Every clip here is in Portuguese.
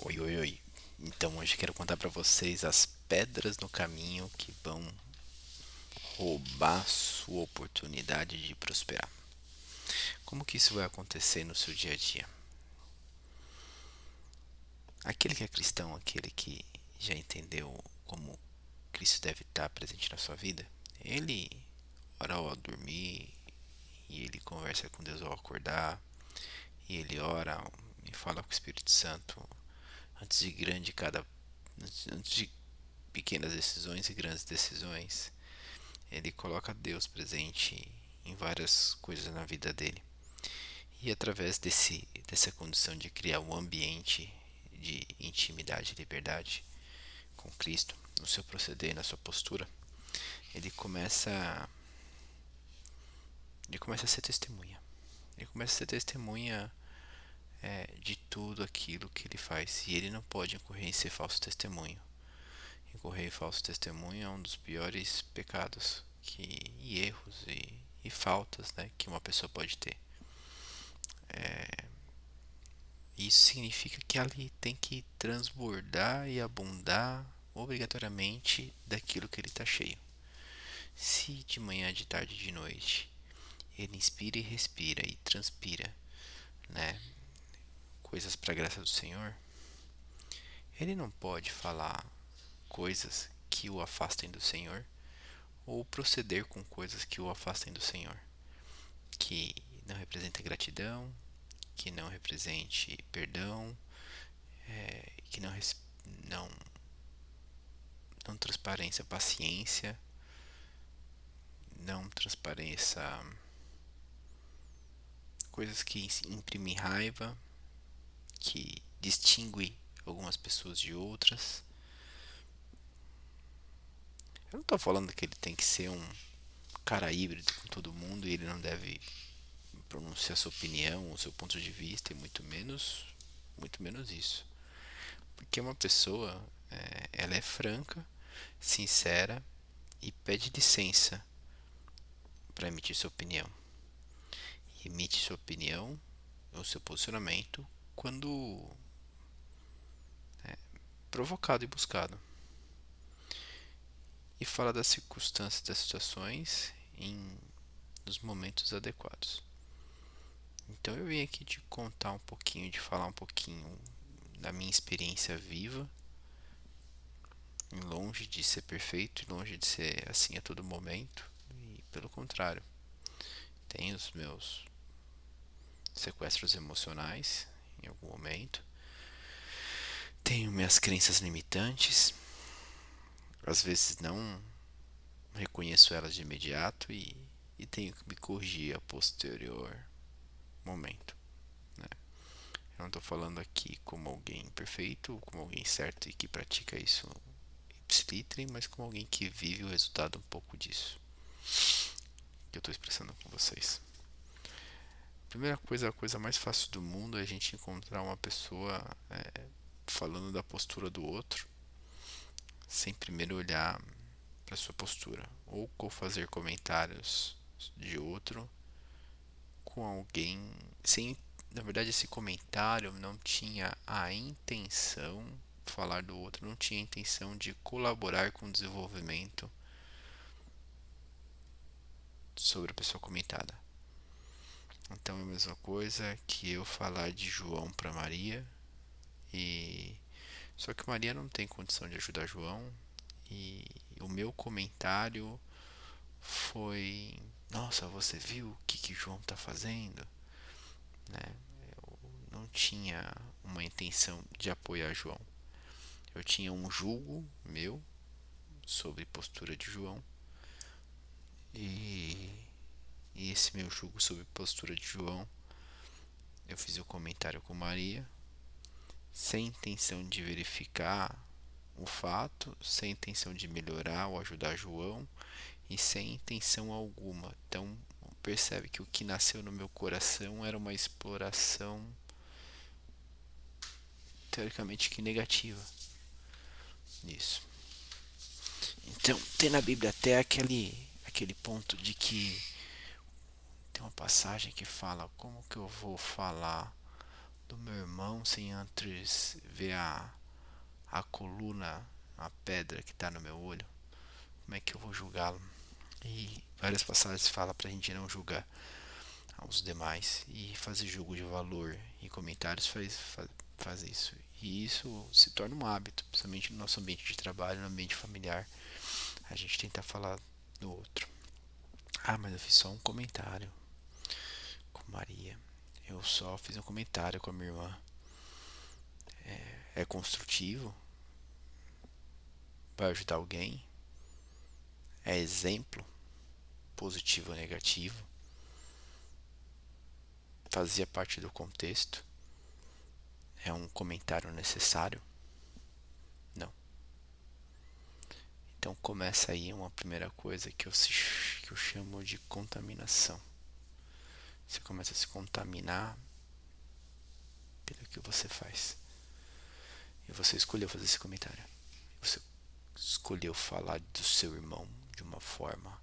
Oi, oi, oi. Então hoje quero contar pra vocês as pedras no caminho que vão roubar sua oportunidade de prosperar. Como que isso vai acontecer no seu dia a dia? Aquele que é cristão, aquele que já entendeu como Cristo deve estar presente na sua vida, ele ora ao dormir e ele conversa com Deus ao acordar e ele ora e fala com o Espírito Santo antes de pequenas decisões e grandes decisões. Ele coloca Deus presente em várias coisas na vida dele. E através dessa condição de criar um ambiente de intimidade e liberdade com Cristo, no seu proceder, na sua postura, ele começa, ele começa a ser testemunha. Ele começa a ser testemunha de tudo aquilo que ele faz. E ele não pode incorrer em ser falso testemunho. Incorrer em falso testemunho é um dos piores pecados e erros e faltas, né, que uma pessoa pode ter. Isso significa que ali tem que transbordar e abundar obrigatoriamente daquilo que ele está cheio. Se de manhã, de tarde, de noite ele inspira e respira e transpira, né, coisas para a graça do Senhor, ele não pode falar coisas que o afastem do Senhor ou proceder com coisas que o afastem do Senhor, que não representa gratidão, que não represente perdão, que não, não transpareça paciência, não transpareça coisas que imprimem raiva, que distingue algumas pessoas de outras. Eu não estou falando que ele tem que ser um cara híbrido com todo mundo e ele não deve pronunciar sua opinião, o seu ponto de vista e muito menos isso. Porque uma pessoa, ela é franca, sincera e pede licença para emitir sua opinião. E emite sua opinião, o seu posicionamento, quando provocado e buscado. E fala das circunstâncias, das situações nos momentos adequados. Então eu vim aqui te contar um pouquinho, de falar um pouquinho da minha experiência viva, longe de ser perfeito, longe de ser assim a todo momento, e pelo contrário, tenho os meus sequestros emocionais em algum momento, tenho minhas crenças limitantes, às vezes não reconheço elas de imediato e tenho que me corrigir a posterior momento, né? Eu não estou falando aqui como alguém perfeito, como alguém certo e que pratica isso ipsilitrim, mas como alguém que vive o resultado um pouco disso que eu estou expressando com vocês. Primeira coisa, a coisa mais fácil do mundo é a gente encontrar uma pessoa falando da postura do outro, sem primeiro olhar para sua postura, ou fazer comentários de outro com alguém sem, na verdade, esse comentário não tinha a intenção, falar do outro não tinha a intenção de colaborar com o desenvolvimento sobre a pessoa comentada. Então é a mesma coisa que eu falar de João para Maria, e só que Maria não tem condição de ajudar João, e o meu comentário foi: nossa, você viu o que João está fazendo? Né? Eu não tinha uma intenção de apoiar João. Eu tinha um julgo meu sobre a postura de João, e, e esse meu julgo sobre a postura de João, eu fiz o comentário com Maria, sem intenção de verificar o fato, sem intenção de melhorar ou ajudar João e sem intenção alguma. Então, percebe que o que nasceu no meu coração era uma exploração teoricamente que negativa nisso. Então, tem na Bíblia até aquele ponto de que tem uma passagem que fala: como que eu vou falar do meu irmão sem antes ver a coluna, a pedra que está no meu olho, como é que eu vou julgá-lo? E várias passagens falam para a gente não julgar aos demais e fazer julgo de valor. E comentários faz isso. E isso se torna um hábito, principalmente no nosso ambiente de trabalho, no ambiente familiar. A gente tenta falar do outro. Ah, mas eu fiz só um comentário com Maria. Eu só fiz um comentário com a minha irmã. É construtivo? Vai ajudar alguém? É exemplo? Positivo ou negativo? Fazia parte do contexto? É um comentário necessário? Não. Então começa aí uma primeira coisa que eu chamo de contaminação. Você começa a se contaminar pelo que você faz. E você escolheu fazer esse comentário. Você escolheu falar do seu irmão de uma forma.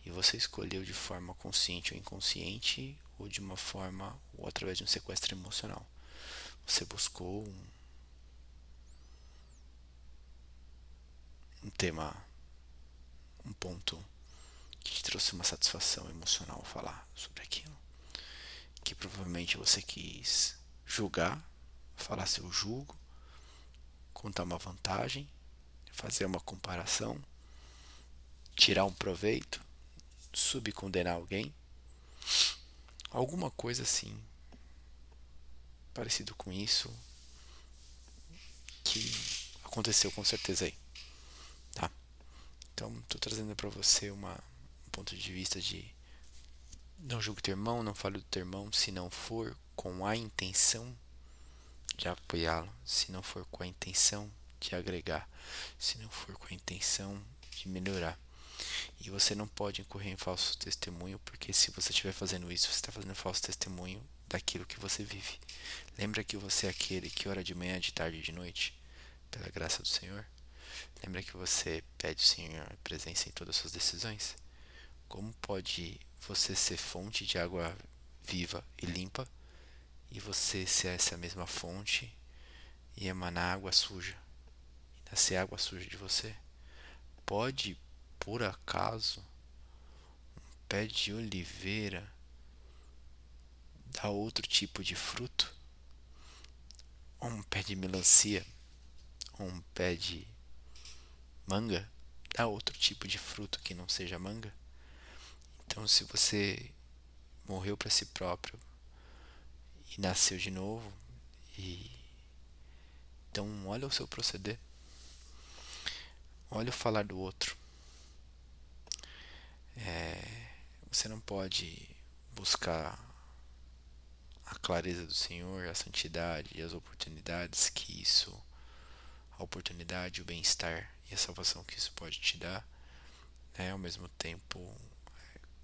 E você escolheu de forma consciente ou inconsciente, ou de uma forma, ou através de um sequestro emocional. Você buscou um tema, um ponto que te trouxe uma satisfação emocional falar sobre aquilo. Que provavelmente você quis julgar, falar seu julgo, contar uma vantagem, fazer uma comparação, tirar um proveito, subcondenar alguém, alguma coisa assim, parecido com isso, que aconteceu com certeza aí, tá? Então, tô trazendo pra você um ponto de vista de não julgue teu irmão, não fale do teu irmão, se não for com a intenção de apoiá-lo, se não for com a intenção de agregar, se não for com a intenção de melhorar. E você não pode incorrer em falso testemunho, porque se você estiver fazendo isso, você está fazendo falso testemunho daquilo que você vive. Lembra que você é aquele que ora de manhã, de tarde e de noite, pela graça do Senhor? Lembra que você pede ao Senhor presença em todas as suas decisões? Como pode você ser fonte de água viva e limpa e você ser essa mesma fonte e emanar água suja e nascer água suja de você? Pode, por acaso, pé de oliveira dar outro tipo de fruto? Ou um pé de melancia? Ou um pé de manga? Dar outro tipo de fruto que não seja manga? Então, se você morreu para si próprio e nasceu de novo, e então olha o seu proceder, olha o falar do outro. Você não pode buscar a clareza do Senhor, a santidade e as oportunidades que isso, a oportunidade, o bem-estar e a salvação que isso pode te dar, né? Ao mesmo tempo,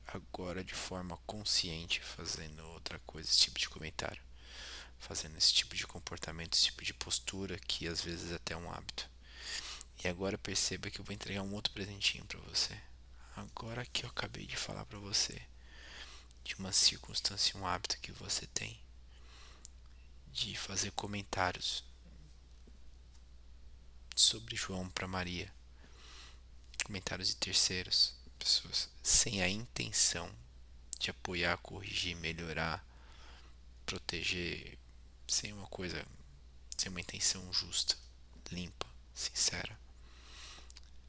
agora de forma consciente, fazendo outra coisa, esse tipo de comentário, fazendo esse tipo de comportamento, esse tipo de postura que às vezes é até um hábito. E agora perceba que eu vou entregar um outro presentinho para você. Agora que eu acabei de falar para você de uma circunstância, um hábito que você tem de fazer comentários sobre João para Maria, comentários de terceiros, pessoas sem a intenção de apoiar, corrigir, melhorar, proteger, sem uma coisa, sem uma intenção justa, limpa, sincera.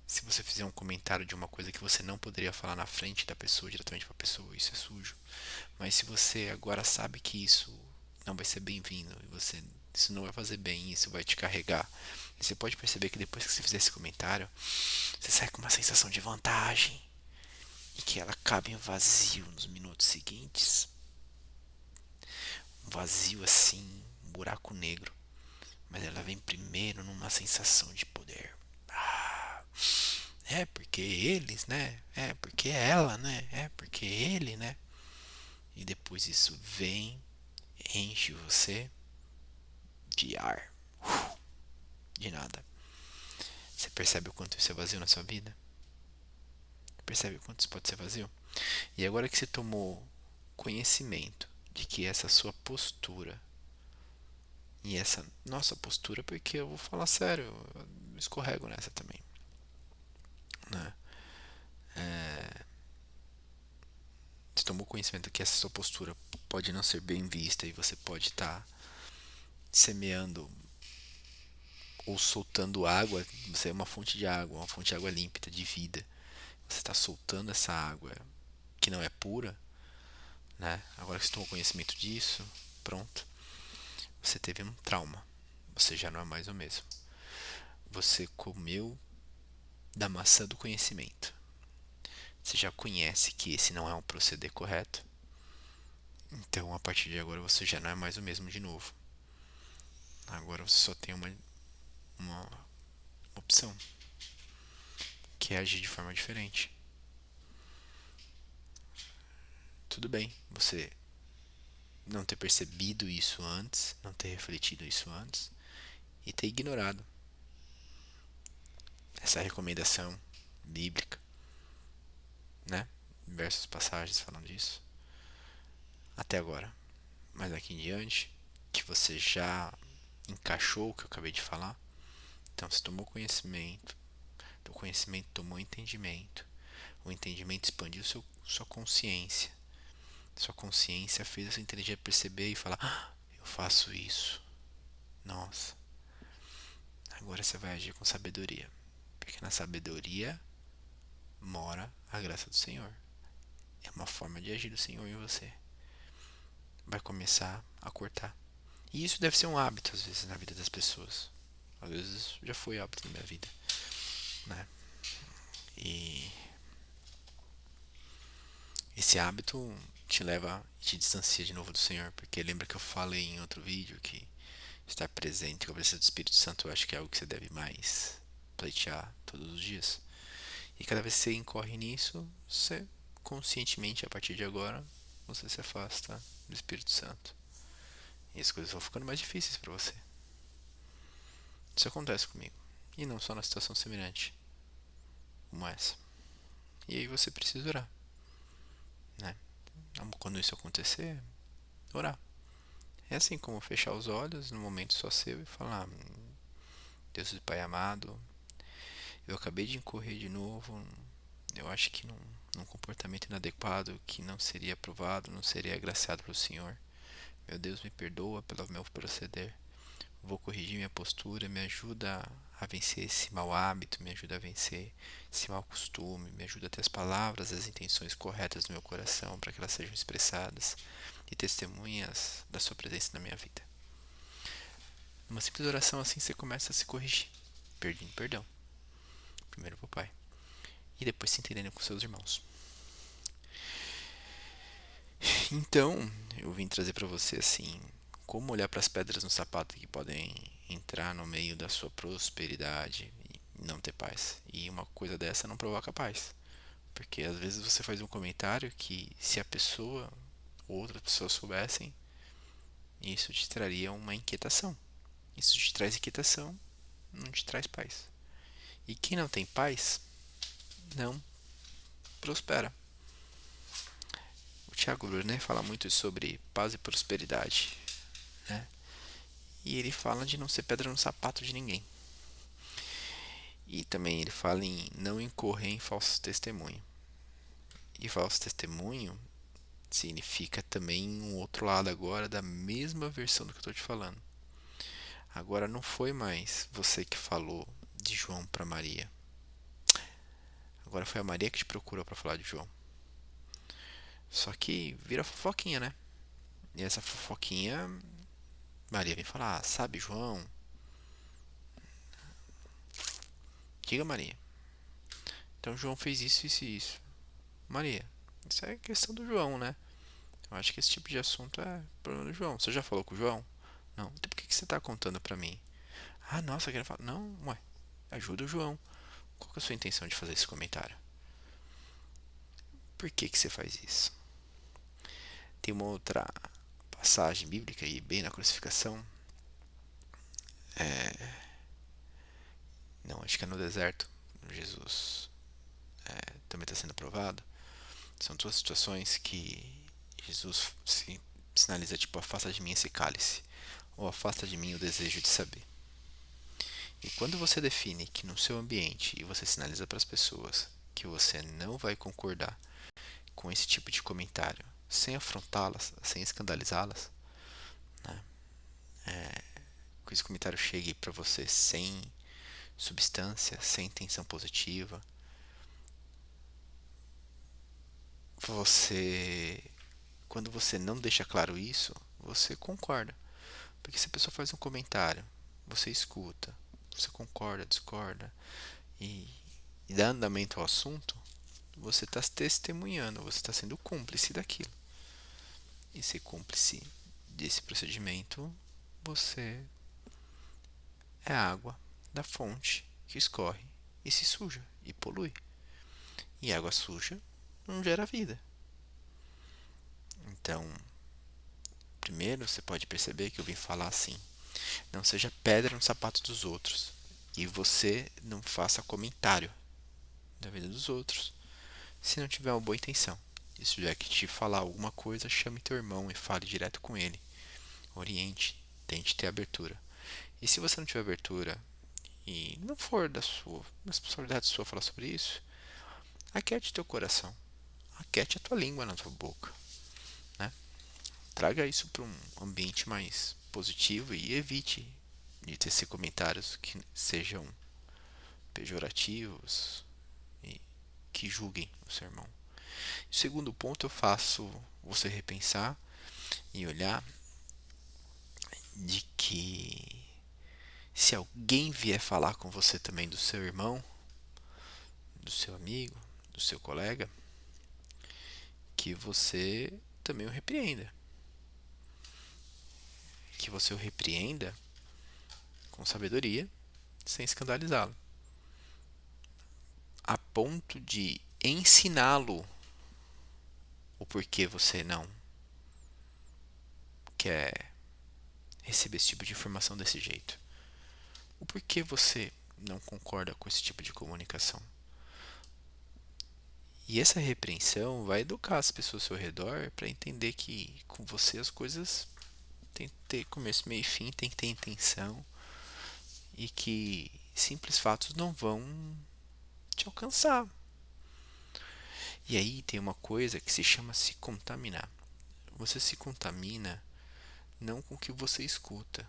Se você fizer um comentário de uma coisa que você não poderia falar na frente da pessoa, diretamente para a pessoa, isso é sujo. Mas se você agora sabe que isso não vai ser bem-vindo, e você, isso não vai fazer bem, isso vai te carregar, e você pode perceber que depois que você fizer esse comentário, você sai com uma sensação de vantagem e que ela cabe em vazio nos minutos seguintes. Um vazio assim, um buraco negro, mas ela vem primeiro numa sensação de poder. Ah, é porque eles, né? É porque ela, né? É porque ele, né? E depois isso vem, enche você de ar, de nada. Você percebe o quanto isso é vazio na sua vida? Percebe o quanto isso pode ser vazio? E agora que você tomou conhecimento de que essa sua postura E essa nossa postura, porque eu vou falar sério, eu escorrego nessa também, né? Você tomou conhecimento que essa sua postura pode não ser bem vista e você pode estar semeando ou soltando água. Você é uma fonte de água, uma fonte de água límpida, de vida. Você está soltando essa água que não é pura, né? Agora que você tomou conhecimento disso, pronto. Você teve um trauma. Você já não é mais o mesmo. Você comeu da maçã do conhecimento. Você já conhece que esse não é um proceder correto. Então, a partir de agora, você já não é mais o mesmo de novo. Agora você só tem uma opção, que é agir de forma diferente. Tudo bem, você não ter percebido isso antes, não ter refletido isso antes e ter ignorado essa recomendação bíblica, né? Diversas passagens falam disso até agora. Mas aqui em diante, que você já encaixou o que eu acabei de falar, então você tomou conhecimento, o conhecimento tomou entendimento, o entendimento expandiu sua consciência. Sua consciência fez a sua inteligência perceber e falar: ah, eu faço isso. Nossa, agora você vai agir com sabedoria. Porque na sabedoria mora a graça do Senhor. É uma forma de agir do Senhor em você. Vai começar a cortar. E isso deve ser um hábito, às vezes, na vida das pessoas. Às vezes já foi hábito na minha vida, né? E esse hábito te leva e te distancia de novo do Senhor. Porque lembra que eu falei em outro vídeo que estar presente com a presença do Espírito Santo eu acho que é algo que você deve mais pleitear todos os dias. E cada vez que você incorre nisso, você conscientemente, a partir de agora, você se afasta do Espírito Santo. E as coisas vão ficando mais difíceis para você. Isso acontece comigo. E não só na situação semelhante como essa. E aí você precisa orar, né? Quando isso acontecer, orar. É assim como fechar os olhos no momento só seu e falar: Deus e Pai amado, eu acabei de incorrer de novo. Eu acho que num comportamento inadequado que não seria aprovado, não seria agraciado pelo Senhor. Meu Deus, me perdoa pelo meu proceder. Vou corrigir minha postura, me ajuda a vencer esse mau hábito, me ajuda a vencer esse mau costume, me ajuda a ter as palavras, as intenções corretas no meu coração para que elas sejam expressadas e testemunhas da sua presença na minha vida. Numa simples oração assim você começa a se corrigir, pedindo perdão, primeiro para o Pai, e depois se entendendo com seus irmãos. Então, eu vim trazer para você assim, como olhar para as pedras no sapato que podem entrar no meio da sua prosperidade e não ter paz. E uma coisa dessa não provoca paz, porque às vezes você faz um comentário que se a pessoa ou outras pessoas soubessem, isso te traria uma inquietação. Isso te traz inquietação, não te traz paz. E quem não tem paz não prospera. O Tiago Brunet fala muito sobre paz e prosperidade, né? E ele fala de não ser pedra no sapato de ninguém. E também ele fala em não incorrer em falso testemunho. E falso testemunho significa também um outro lado agora da mesma versão do que eu estou te falando. Agora não foi mais você que falou de João para Maria. Agora foi a Maria que te procurou para falar de João. Só que vira fofoquinha, né? E essa fofoquinha, Maria vem falar: ah, sabe, João? Diga, Maria. Então João fez isso, isso e isso. Maria, isso é questão do João, né? Eu acho que esse tipo de assunto é problema do João. Você já falou com o João? Não. Então por que você está contando pra mim? Ah, nossa, quero falar. Não, ué. Ajuda o João. Qual que é a sua intenção de fazer esse comentário? Por que você faz isso? Tem uma outra passagem bíblica aí, bem na crucificação. Não, acho que é no deserto. Jesus também está sendo provado. São duas situações que Jesus sinaliza tipo: afasta de mim esse cálice. ou afasta de mim o desejo de saber. E quando você define que no seu ambiente e você sinaliza para as pessoas que você não vai concordar com esse tipo de comentário, sem afrontá-las, sem escandalizá-las, né? Que esse comentário chegue para você sem substância, sem intenção positiva, você, quando você não deixa claro isso, você concorda. Porque se a pessoa faz um comentário, você escuta, você concorda, discorda e, e dá andamento ao assunto, você está testemunhando, você está sendo cúmplice daquilo. E ser cúmplice desse procedimento, você é a água da fonte que escorre e se suja e polui. E água suja não gera vida. Então, primeiro você pode perceber que eu vim falar assim: não seja pedra no sapato dos outros. E você não faça comentário da vida dos outros se não tiver uma boa intenção. E se tiver que te falar alguma coisa, chame teu irmão e fale direto com ele. Oriente, tente ter abertura. E se você não tiver abertura e não for da sua responsabilidade sua falar sobre isso, aquiete teu coração. Aquiete a tua língua na tua boca, né? Traga isso para um ambiente mais positivo e evite de tecer comentários que sejam pejorativos e que julguem o seu irmão. O segundo ponto, eu faço você repensar e olhar de que se alguém vier falar com você também do seu irmão, do seu amigo, do seu colega, que você também o repreenda. Que você o repreenda com sabedoria, sem escandalizá-lo, a ponto de ensiná-lo o porquê você não quer receber esse tipo de informação desse jeito. O porquê você não concorda com esse tipo de comunicação. E essa repreensão vai educar as pessoas ao seu redor para entender que com você as coisas tem que ter começo, meio e fim, tem que ter intenção e que simples fatos não vão te alcançar. E aí tem uma coisa que se chama se contaminar. Você se contamina não com o que você escuta,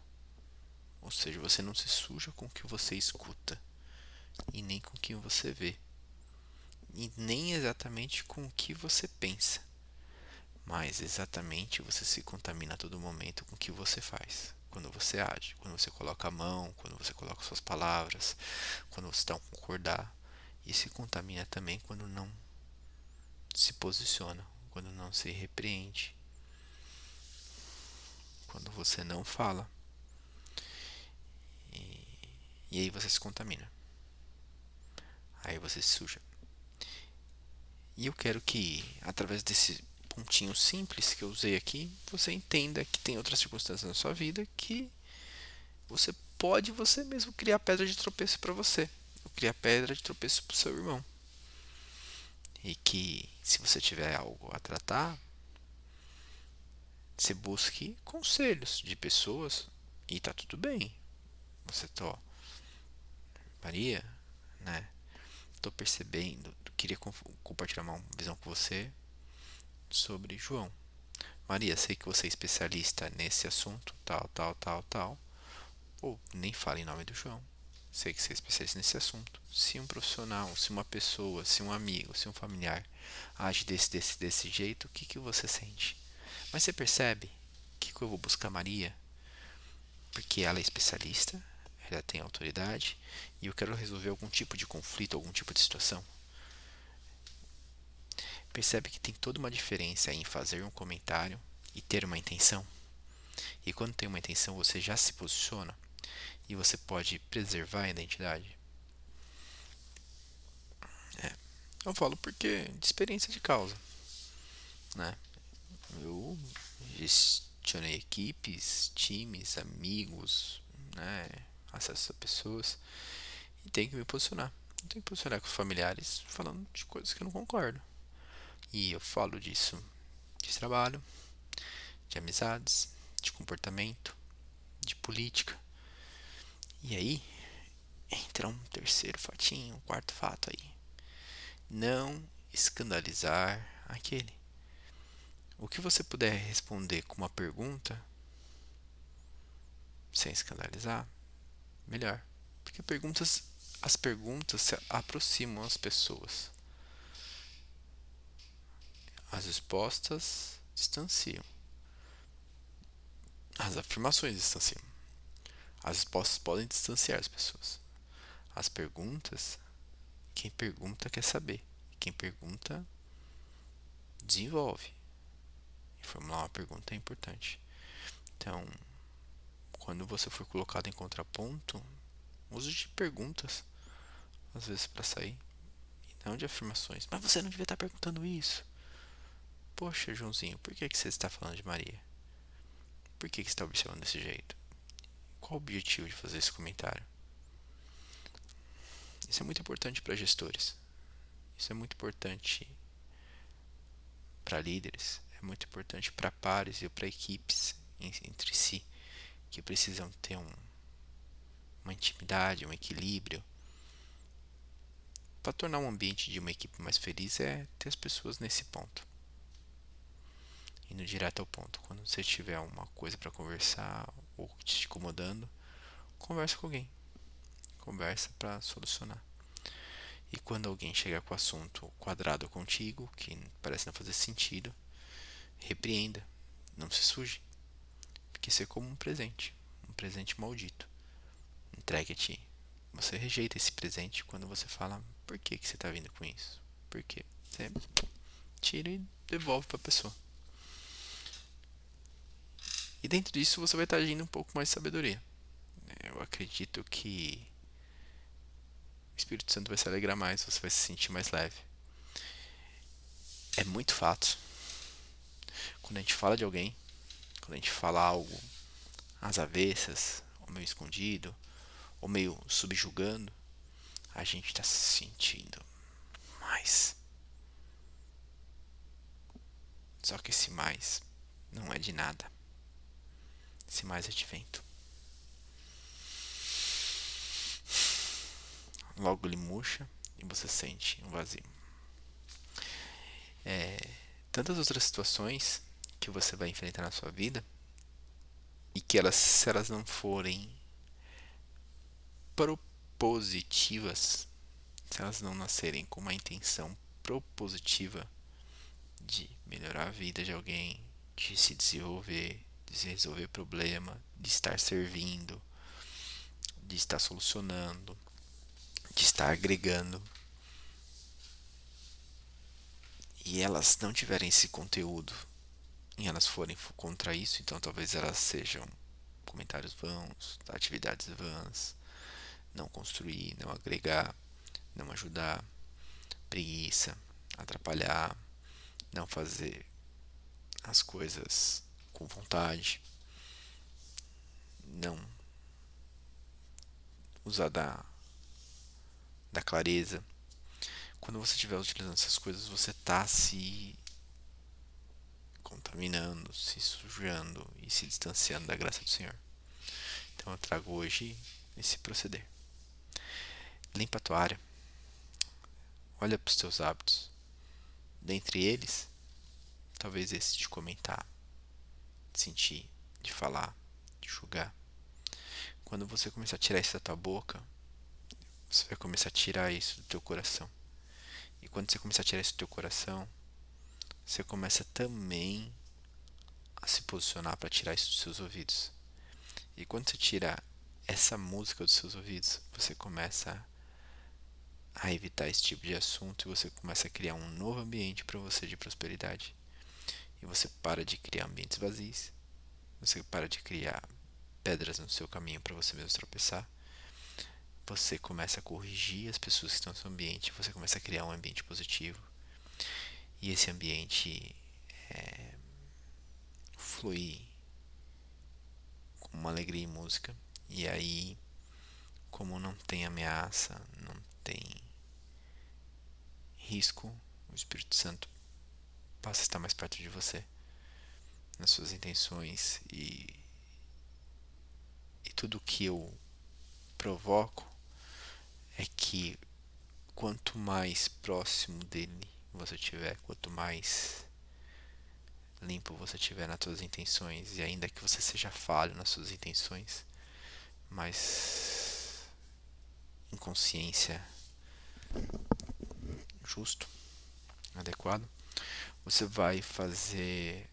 ou seja, você não se suja com o que você escuta e nem com o que você vê e nem exatamente com o que você pensa, mas exatamente você se contamina a todo momento com o que você faz. Quando você age, quando você coloca a mão, quando você coloca suas palavras, quando você está a concordar, e se contamina também quando não se posiciona, quando não se repreende, quando você não fala. E aí você se contamina. Aí você se suja. E eu quero que, através desse pontinho simples que eu usei aqui, você entenda que tem outras circunstâncias na sua vida que você pode você mesmo criar pedra de tropeço para você, ou criar pedra de tropeço para o seu irmão. E que, se você tiver algo a tratar, você busque conselhos de pessoas e tá tudo bem. Você tá, Maria, né? Tô percebendo, queria compartilhar uma visão com você sobre João. Maria, sei que você é especialista nesse assunto, tal, tal, tal, tal. Ou nem fale em nome do João. Sei que você é especialista nesse assunto. Se um profissional, se uma pessoa, se um amigo, se um familiar age desse jeito, o que que você sente? Mas você percebe que eu vou buscar Maria? Porque ela é especialista, ela tem autoridade e eu quero resolver algum tipo de conflito, algum tipo de situação. Percebe que tem toda uma diferença em fazer um comentário e ter uma intenção? E quando tem uma intenção, você já se posiciona e você pode preservar a identidade. Eu falo porque de experiência de causa, né? Eu gestionei equipes, times, amigos, né? Acesso a pessoas e tenho que me posicionar. Eu tenho que posicionar com os familiares falando de coisas que eu não concordo. E eu falo disso de trabalho, de amizades, de comportamento, política. E aí entra um terceiro fatinho, um quarto fato aí. Não escandalizar aquele. O que você puder responder com uma pergunta, sem escandalizar, melhor. Porque as perguntas se aproximam as pessoas. As respostas distanciam. As afirmações distanciam. As respostas podem distanciar as pessoas. As perguntas, quem pergunta quer saber. Quem pergunta desenvolve. E formular uma pergunta é importante. Então, quando você for colocado em contraponto, use de perguntas, às vezes para sair, e não de afirmações. Mas você não devia estar perguntando isso. Poxa, Joãozinho, por que você está falando de Maria? Por que você está observando desse jeito? Qual o objetivo de fazer esse comentário? Isso é muito importante para gestores. Isso é muito importante para líderes. É muito importante para pares e para equipes entre si, que precisam ter uma intimidade, um equilíbrio. Para tornar um ambiente de uma equipe mais feliz é ter as pessoas nesse ponto. Indo direto ao ponto. Quando você tiver uma coisa para conversar ou te incomodando, conversa com alguém. Conversa para solucionar. E quando alguém chegar com o assunto quadrado contigo, que parece não fazer sentido, repreenda. Não se suje. Porque isso é como um presente maldito. Entregue a ti. Você rejeita esse presente quando você fala por que você está vindo com isso. Por quê? Você tira e devolve para a pessoa. E dentro disso você vai estar agindo um pouco mais de sabedoria. Eu acredito que o Espírito Santo vai se alegrar mais, você vai se sentir mais leve. É muito fato. Quando a gente fala de alguém, quando a gente fala algo às avessas, ou meio escondido, ou meio subjugando, a gente está se sentindo mais. Só que esse mais não é de nada. Esse mais é de vento. Logo ele murcha e você sente um vazio. Tantas outras situações que você vai enfrentar na sua vida e que se elas não forem propositivas, se elas não nascerem com uma intenção propositiva de melhorar a vida de alguém, de se desenvolver, de se resolver problema, de estar servindo, de estar solucionando, de estar agregando, e elas não tiverem esse conteúdo e elas forem contra isso, então talvez elas sejam comentários vãos, atividades vãs, não construir, não agregar, não ajudar, preguiça, atrapalhar, não fazer as coisas com vontade, não usar da clareza. Quando você estiver utilizando essas coisas, você está se contaminando, se sujando e se distanciando da graça do Senhor. Então eu trago hoje esse proceder. Limpa a tua área, olha para os teus hábitos. Dentre eles, talvez esse de comentar, de sentir, de falar, de julgar. Quando você começar a tirar isso da tua boca, você vai começar a tirar isso do teu coração. E quando você começar a tirar isso do teu coração, você começa também a se posicionar para tirar isso dos seus ouvidos. E quando você tirar essa música dos seus ouvidos, você começa a evitar esse tipo de assunto e você começa a criar um novo ambiente para você de prosperidade. E você para de criar ambientes vazios, você para de criar pedras no seu caminho para você mesmo tropeçar. Você começa a corrigir as pessoas que estão no seu ambiente, você começa a criar um ambiente positivo. E esse ambiente flui com uma alegria e música. E aí, como não tem ameaça, não tem risco, o Espírito Santo passa a estar mais perto de você, nas suas intenções, e E tudo que eu provoco é que quanto mais próximo dele você tiver, quanto mais limpo você tiver nas suas intenções, e ainda que você seja falho nas suas intenções, mais inconsciência justo, adequado, você vai fazer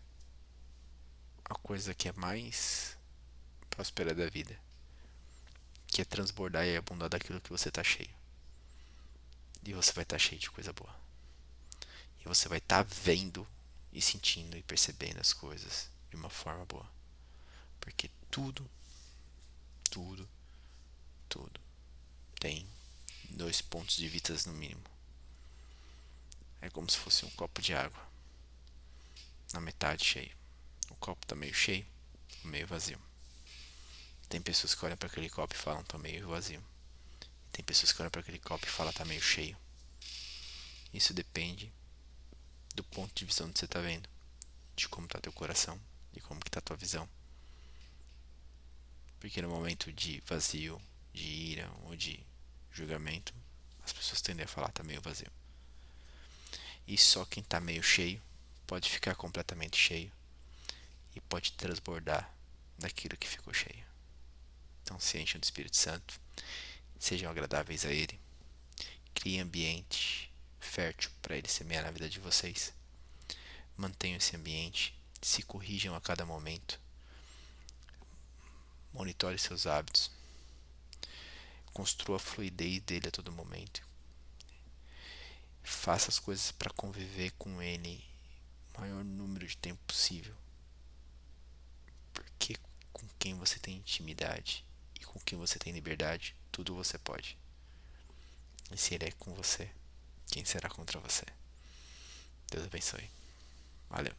a coisa que é mais próspera da vida, que é transbordar e abundar daquilo que você tá cheio. E você vai estar cheio de coisa boa. E você vai estar vendo e sentindo e percebendo as coisas de uma forma boa. Porque tudo, tudo, tudo tem 2 pontos de vista no mínimo. É como se fosse um copo de água, na metade cheio. O copo tá meio cheio, meio vazio. Tem pessoas que olham para aquele copo e falam tá meio vazio. Tem pessoas que olham para aquele copo e falam tá meio cheio. Isso depende do ponto de vista onde você tá vendo, de como tá teu coração e como que tá tua visão. Porque no momento de vazio, de ira ou de julgamento, as pessoas tendem a falar tá meio vazio. E só quem tá meio cheio pode ficar completamente cheio e pode transbordar daquilo que ficou cheio. Então se enchem do Espírito Santo, sejam agradáveis a Ele, criem ambiente fértil para Ele semear na vida de vocês. Mantenham esse ambiente, se corrijam a cada momento, monitore seus hábitos, construa a fluidez dele a todo momento, faça as coisas para conviver com Ele o maior número de tempo possível, porque com quem você tem intimidade e com quem você tem liberdade, tudo você pode. E se Ele é com você, quem será contra você? Deus abençoe. Valeu.